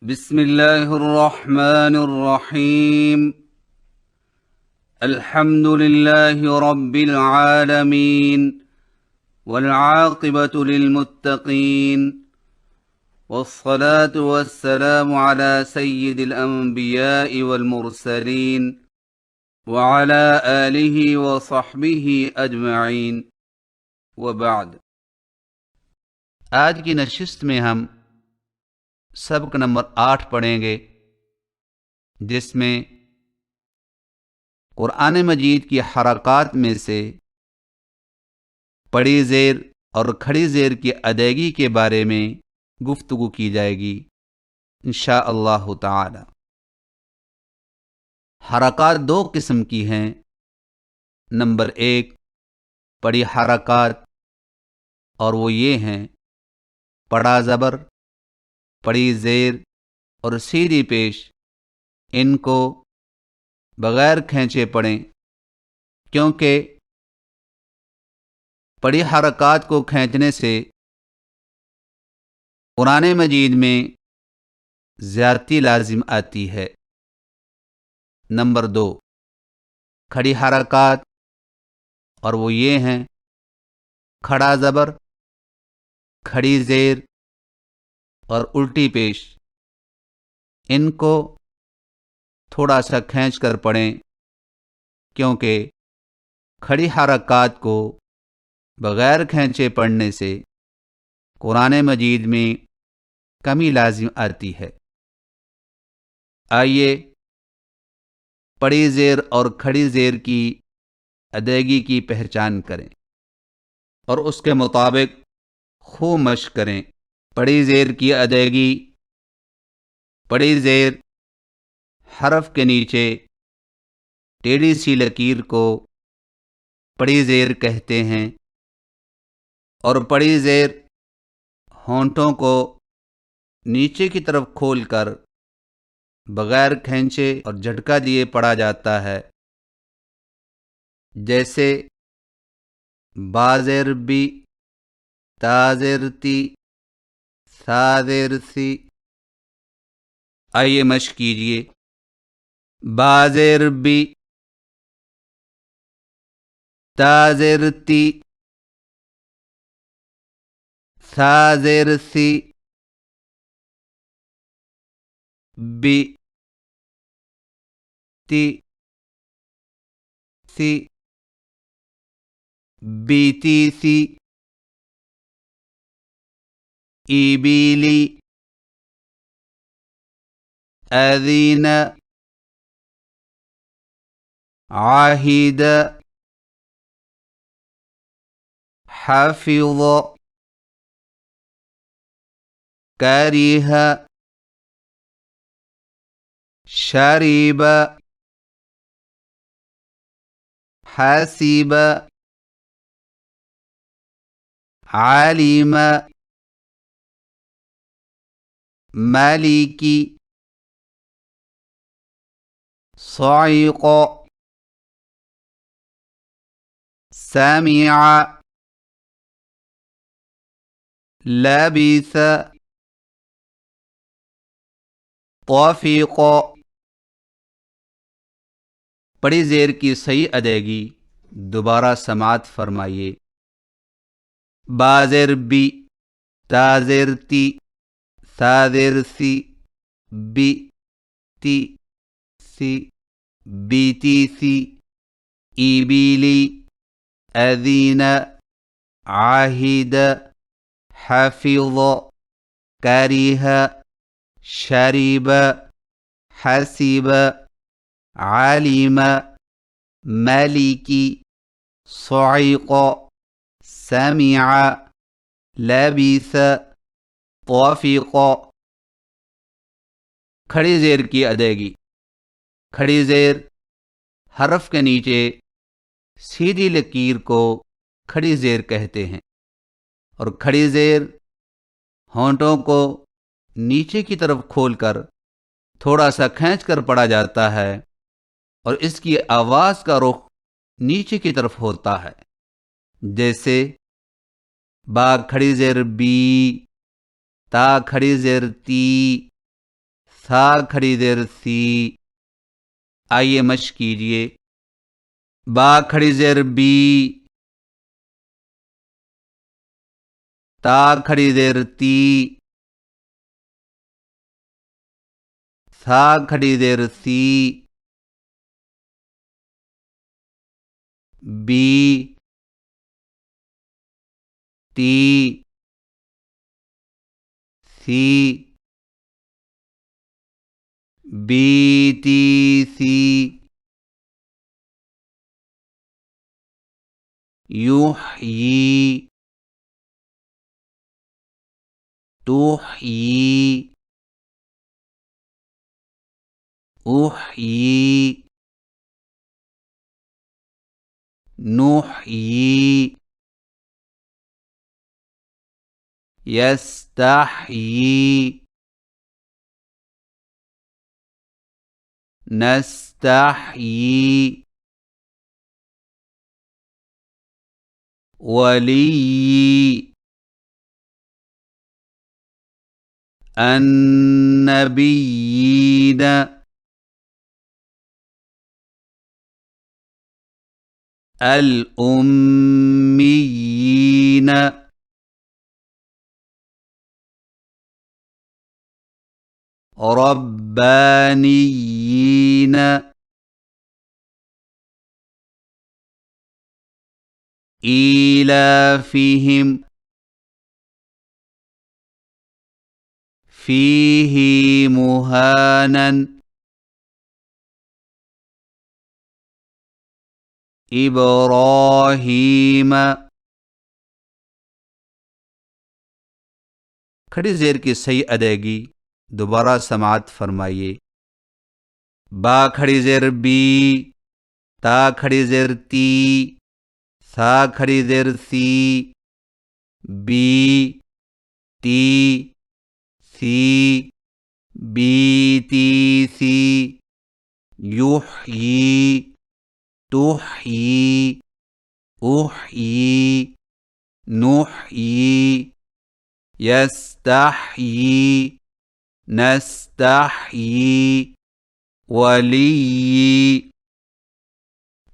बिस्मिल्लाहिर्रहमानिर्रहीम। अल्हम्दुलिल्लाहि रब्बिल आलमीन वल आक़िबतु लिल मुत्तक़ीन वस्सलातु वस्सलामु अला सय्यिदिल अंबियाइ वल मुरसलीन व अला आलिहि व सहबिहि अजमईन व बाद। आज की नशिस्त में हम सबक नंबर 8 पढ़ेंगे, जिसमें कुरान मजीद की हरकात में से पड़ी ज़ेर और खड़ी ज़ेर की अदायगी के बारे में गुफ्तगू की जाएगी इंशाअल्लाह ताला। हरकात दो किस्म की हैं। नंबर 1 पड़ी हरकात, और वो ये हैं पड़ा ज़बर, पड़ी ज़ेर और सीधी पेश। इनको बग़ैर खींचे पढ़ें, क्योंकि पड़ी हरकात को खींचने से कुरान मजीद में ज़्यादती लाजिम आती है। नंबर 2 खड़ी हरकात, और वो ये हैं खड़ा ज़बर, खड़ी ज़ेर और उल्टी पेश। इनको थोड़ा सा खींच कर पढ़ें, क्योंकि खड़ी हरकात को बग़ैर खींचे पढ़ने से कुरान मजीद में कमी लाजिम आती है। आइए पड़ी ज़ेर और खड़ी ज़ेर की अदायगी की पहचान करें और उसके मुताबिक खूब मश्क करें। पड़ी ज़ेर की अदायगी। पड़ी ज़ेर हरफ के नीचे टेढ़ी सी लकीर को पड़ी ज़ेर कहते हैं, और पड़ी ज़ेर होंठों को नीचे की तरफ खोलकर बग़ैर खींचे और झटका दिए पढ़ा जाता है, जैसे बाज़ेरबी, ताज़ेरती, साज़ेरसी। आइए मश्क कीजिए। बाज़ेरबी, ताज़ेरती, साज़ेरसी, बी ती सी, बीती सी, ईबीली, अज़ीन, आहिद, हाफिज़, करीह, शरीब, हसीब, आलिम, मालिकी, साइक़, सामिआ, लबीस, तौफ़ीक़। पड़ी ज़ेर की सही अदायगी दोबारा समात फरमाइए। बाज़ेरबी, ताज़ेरती, साज़ेरसी, बी ती सी, बीती सी, ईबीली, अज़ीन, आहिद, हाफिज़, करीह, शरीब, हसीब, आलिम, मालिकी, साइक़, सामिआ, लबीस, तौफ़ीक़। खड़ी ज़ेर की अदायगी। खड़ी ज़ेर हरफ के नीचे सीधी लकीर को खड़ी ज़ेर कहते हैं, और खड़ी ज़ेर होंठों को नीचे की तरफ खोलकर थोड़ा सा खींच कर पढ़ा जाता है, और इसकी आवाज़ का रुख नीचे की तरफ होता है, जैसे बा खड़ी ज़ेर बी, ता खड़ी ज़ेर ती, सा खड़ी जेर सी। आइए मश्क कीजिए। बा खड़ी जेर बी। ता खड़ी जेर ती। सा खड़ी जेर सी। बी ती सी। बी टी सी। युह्यी तुह्यी उह्यी नुह्यी यस्तह्यी नस्तह्यी वली अन्नबीयीन अल उम्मीयीन रब्बानियीन ईलाफिहिम फीही मुहानन इब्राहीम। खड़ी जेर की सही अदायगी दोबारा समात फरमाइए। बा खड़ी जेर बी। ता खड़ी जेर ती। सा खड़ी जेर सी। बी ती सी। बी ती सी। युह्यी तुह्यी उह्यी नुह्यी यस्तह्यी नस्तह्यी वली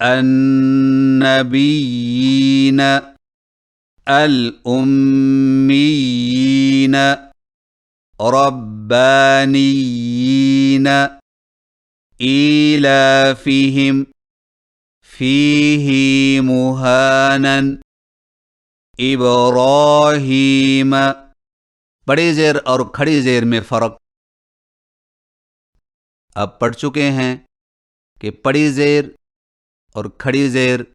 अन्नबीयीन अल उम्मीयीन रब्बानियीन ईलाफिहिम फीही मुहानन इब्राहीम। बड़ी जेर और खड़ी जेर में फ़र्क अब पढ़ चुके हैं कि बड़ी जेर और खड़ी जेर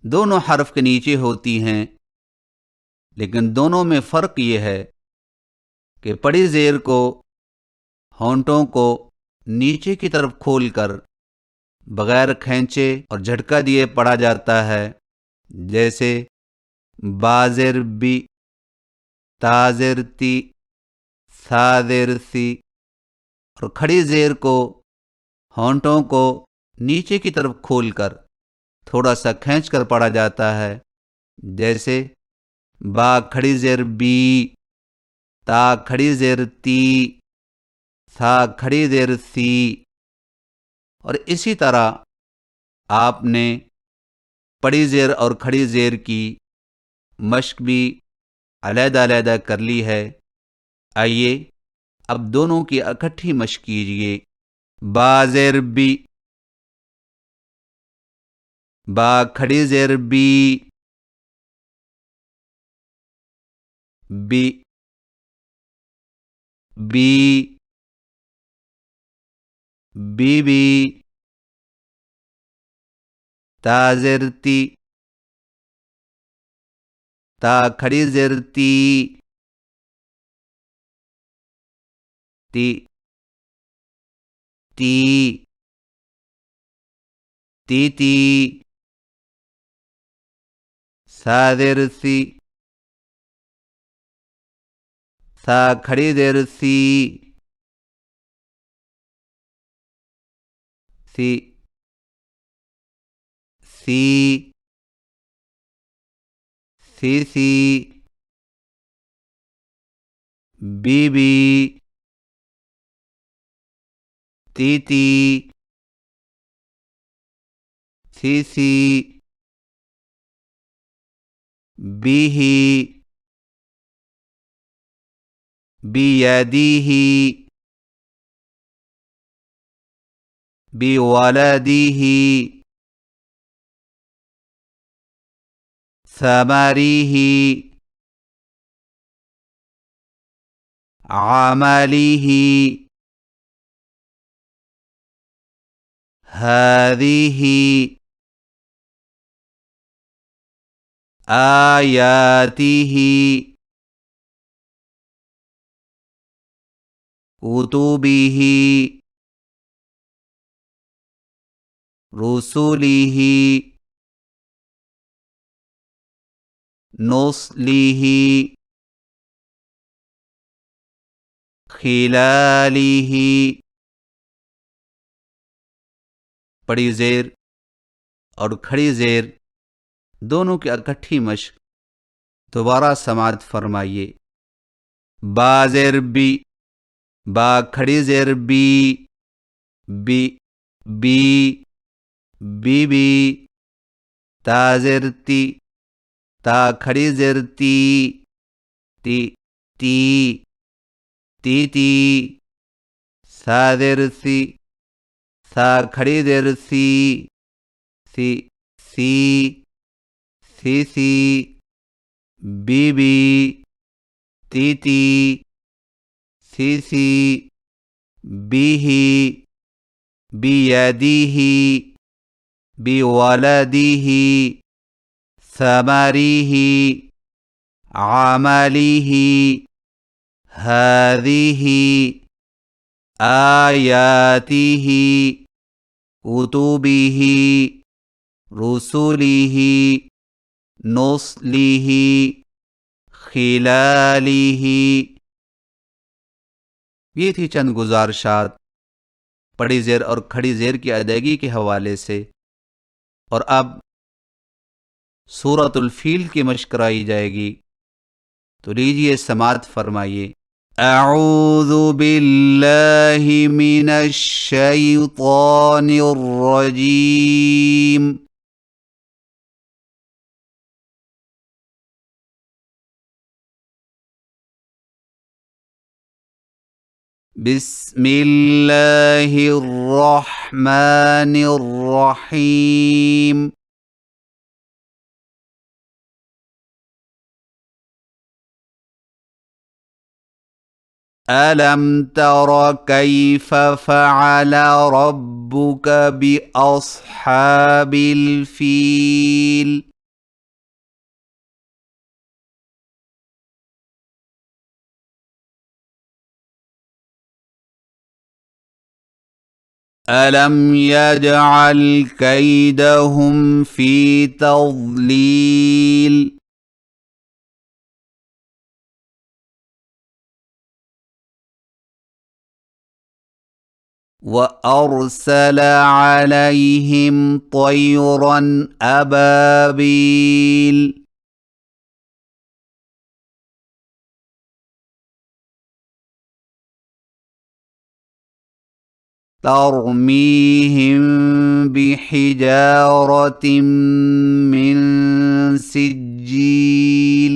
दोनों हर्फ के नीचे होती हैं, लेकिन दोनों में फ़र्क ये है कि बड़ी जेर को होंठों को नीचे की तरफ खोलकर बगैर खींचे और झटका दिए पढ़ा जाता है, जैसे बाजेर बी, ताजेर ती, साजेर सी। और खड़ी जेर को होंठों को नीचे की तरफ खोलकर थोड़ा सा खींचकर पढ़ा जाता है, जैसे बा खड़ी जेर बी, ता खड़ी जेर ती, सा खड़ी जेर सी। और इसी तरह आपने बड़ी जेर और खड़ी जेर की मश्क भी अलग-अलग कर ली है। आइए अब दोनों की इकट्ठी मश्क कीजिए। बा जेर बी। बा खड़ी जेर बी। बी बी बीबी। ता जेर ती। ता खड़ी जेर ती। ती ती ती ती। सा जेर सी। सा खड़ी जेर सी। सी सी सी सी। बीबी तीती, सीसी, बिही, बियदिही, बिवलदिही, समरिही, अमलिही, हादिही, आयातिही, कुतुबिही, रुसुलिही, नुस्लिही, खिलालिही। बड़ी ज़ेर और खड़ी ज़ेर दोनों की इकट्ठी मश्क दोबारा समाअत फरमाइए। बा ज़ेर बी, बा खड़ी ज़ेर बी, बी, बी, बीबी, ता ज़ेर ती, ता खड़ी ज़ेर ती, ती, ती, तीती, सा ज़ेर सी, सा खड़ी ज़ेर सी, सी, सी, सीसी, बीबी, तीती, सीसी, बीही, बियदिही, बिवलदिही, समरिही, अमलिही, हादिही, आयातिही, कुतुबिही, रुसुलिही, नुस्लिही, खिलालिही। ये थी चंद गुजारिशात बड़ी ज़ेर और खड़ी ज़ेर की अदायगी के हवाले से। और अब सूरतुल फील की मश्क कराई जाएगी, तो लीजिए समाअत फरमाइए। अऊज़ु बिल्लाहि मिनश शैतानिर रजीम। बिस्मिल्लाहिर रहमानिर रहीम। अलम तर कैफ फ़अल रब्बुक बिअस्हाबिल फील। अलम यजअल कैदहुम फी तज़लील। वअरसल अलैहिम तयरन अबाबील। तरमीहिम बिहिजारतिम मिन सिज्जील।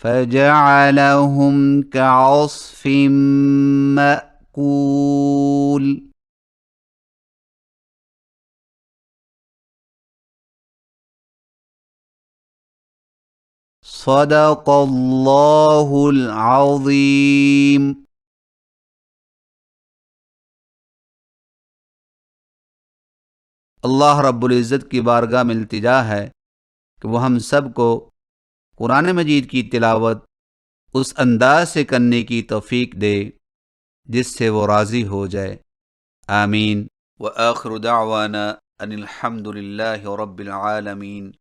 फजअलहुम कअस्फिम मअकूल। सदक़ल्लाहुल अज़ीम। अल्लाह रब्बुल इज़्ज़त की बारगाह में इल्तिजा है कि वह हम सब को कुरान मजीद की तिलावत उस अंदाज से करने की तौफीक दे जिससे वो राज़ी हो जाए। आमीन। व आखिरु दाअवाना अनिल हम्दुलिल्लाहि रब्बिल आलमीन।